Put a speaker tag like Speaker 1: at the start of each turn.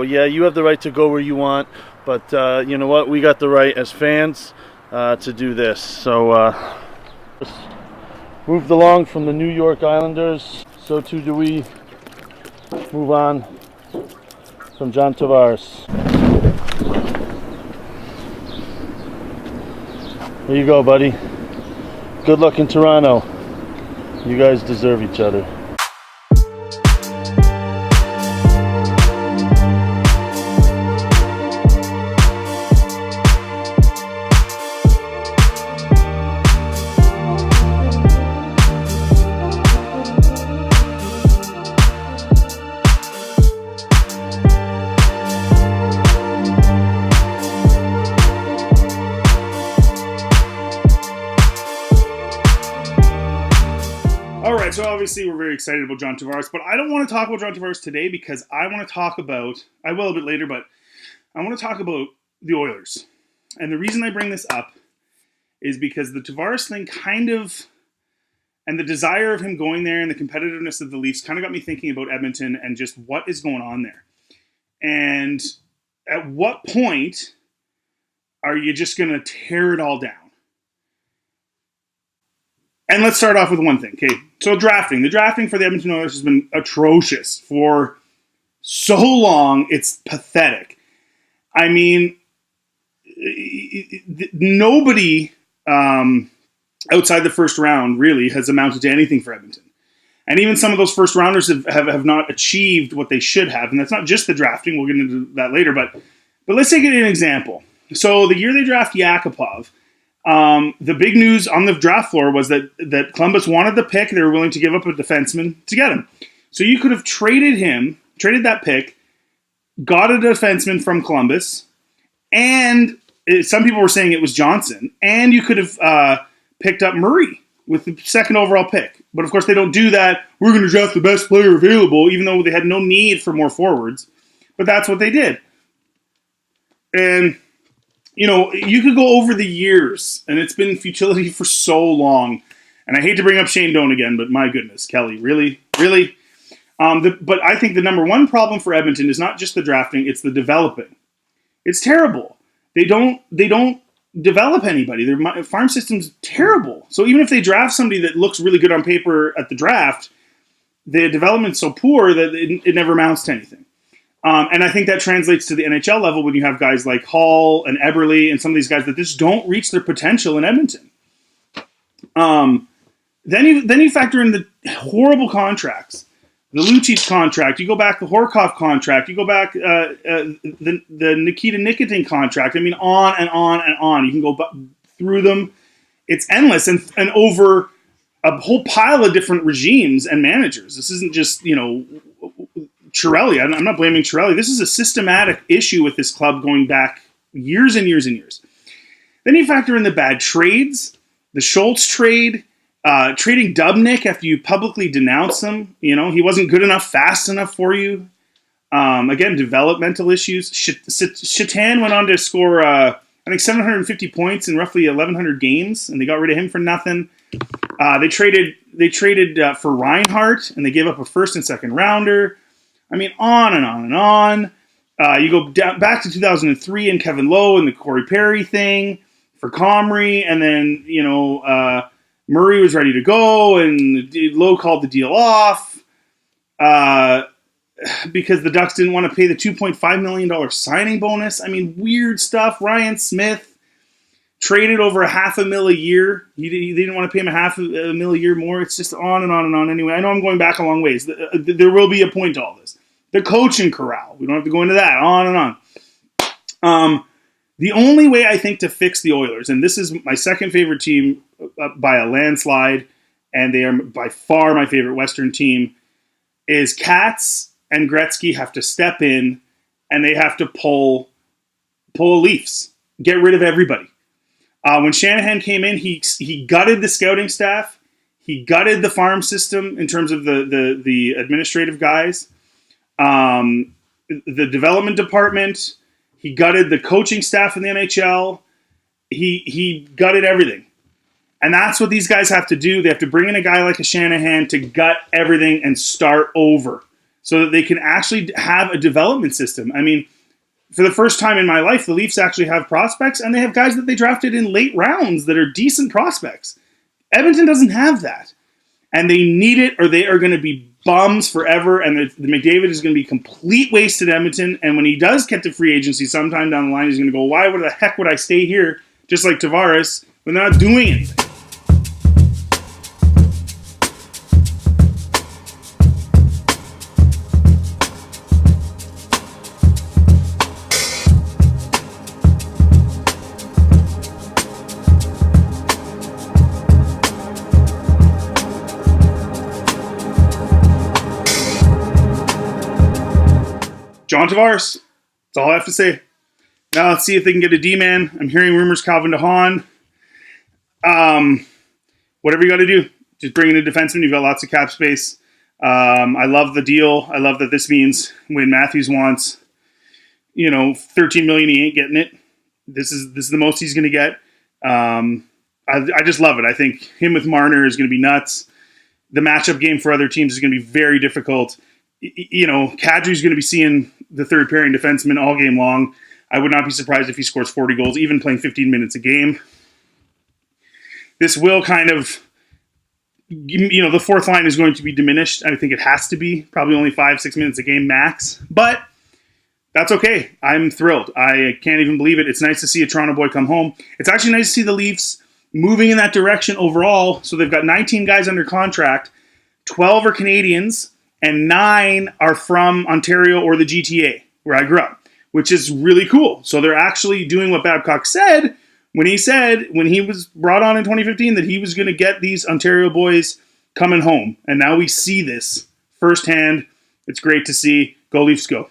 Speaker 1: Yeah, you have the right to go where you want, but you know what? We got the right as fans to do this. So just moved along from the New York Islanders. So too do we move on from John Tavares. There you go, buddy. Good luck in Toronto. You guys deserve each other.
Speaker 2: All right, so obviously we're very excited about John Tavares, but I don't want to talk about John Tavares today because I want to talk about, I will a bit later, but I want to talk about the Oilers. And the reason I bring this up is because the Tavares thing and the desire of him going there and the competitiveness of the Leafs kind of got me thinking about Edmonton and just what is going on there. And at what point are you just going to tear it all down? And let's start off with one thing, okay? So drafting. The drafting for the Edmonton Oilers has been atrocious for so long, it's pathetic. I mean, nobody outside the first round really has amounted to anything for Edmonton. And even some of those first rounders have not achieved what they should have. And that's not just the drafting. We'll get into that later. But let's take an example. So the year they draft Yakupov, the big news on the draft floor was that Columbus wanted the pick. They were willing to give up a defenseman to get him. So you could have traded that pick, got a defenseman from Columbus, and some people were saying it was Johnson, and you could have picked up Murray with the second overall pick. But of course they don't do that. We're going to draft the best player available, even though they had no need for more forwards. But that's what they did. And you know, you could go over the years, and it's been futility for so long. And I hate to bring up Shane Doan again, but my goodness, Kelly, really? But I think the number one problem for Edmonton is not just the drafting, it's the developing. It's terrible. They don't develop anybody. Their farm system's terrible. So even if they draft somebody that looks really good on paper at the draft, the development's so poor that it never amounts to anything. And I think that translates to the NHL level when you have guys like Hall and Eberle and some of these guys that just don't reach their potential in Edmonton. Then you factor in the horrible contracts. The Lucic contract. You go back the Horkoff contract. You go back the Nikita Nikitin contract. I mean, on and on and on. You can go through them. It's endless and over a whole pile of different regimes and managers. This isn't just, Chiarelli. I'm not blaming Chiarelli. This is a systematic issue with this club going back years and years and years. Then you factor in the bad trades, the Schultz trade, trading Dubnyk after you publicly denounce him. He wasn't good enough, fast enough for you. Again, developmental issues. Shatan went on to score, I think, 750 points in roughly 1,100 games, and they got rid of him for nothing. They traded for Reinhart, and they gave up a first and second rounder. I mean, on and on and on. You go back to 2003 and Kevin Lowe and the Corey Perry thing for Comrie, and then Murray was ready to go, and Lowe called the deal off because the Ducks didn't want to pay the $2.5 million signing bonus. I mean, weird stuff. Ryan Smith traded over $500,000 a year. They didn't want to pay him $500,000 a year more. It's just on and on and on. Anyway, I know I'm going back a long ways. There will be a point to all this. The coaching corral. We don't have to go into that. On and on. The only way I think to fix the Oilers, and this is my second favorite team by a landslide, and they are by far my favorite Western team, is Katz and Gretzky have to step in, and they have to pull Leafs. Get rid of everybody. When Shanahan came in, he gutted the scouting staff. He gutted the farm system in terms of the administrative guys. The development department. He gutted the coaching staff in the NHL. He gutted everything. And that's what these guys have to do. They have to bring in a guy like a Shanahan to gut everything and start over. so that they can actually have a development system. I mean, for the first time in my life, the Leafs actually have prospects, and they have guys that they drafted in late rounds that are decent prospects. Edmonton doesn't have that. And they need it, or they are going to be bums forever, and the McDavid is going to be complete waste at Edmonton. And when he does get to free agency sometime down the line, he's going to go, why the heck would I stay here, just like Tavares, when they're not doing anything? John Tavares. That's all I have to say. Now let's see if they can get a D-man. I'm hearing rumors Calvin DeHaan. Whatever you got to do, just bring in a defenseman. You've got lots of cap space. I love the deal. I love that this means when Matthews wants, $13 million, he ain't getting it. This is the most he's going to get. I just love it. I think him with Marner is going to be nuts. The matchup game for other teams is going to be very difficult. Kadri's going to be seeing the third pairing defenseman all game long. I would not be surprised if he scores 40 goals, even playing 15 minutes a game. This will kind of, the fourth line is going to be diminished. I think it has to be probably only 5-6 minutes a game max, but that's okay. I'm thrilled. I can't even believe it. It's nice to see a Toronto boy come home. It's actually nice to see the Leafs moving in that direction overall. So they've got 19 guys under contract, 12 are Canadians, and 9 are from Ontario or the GTA, where I grew up, which is really cool. So they're actually doing what Babcock said when he was brought on in 2015, that he was going to get these Ontario boys coming home. And now we see this firsthand. It's great to see. Go Leafs, go.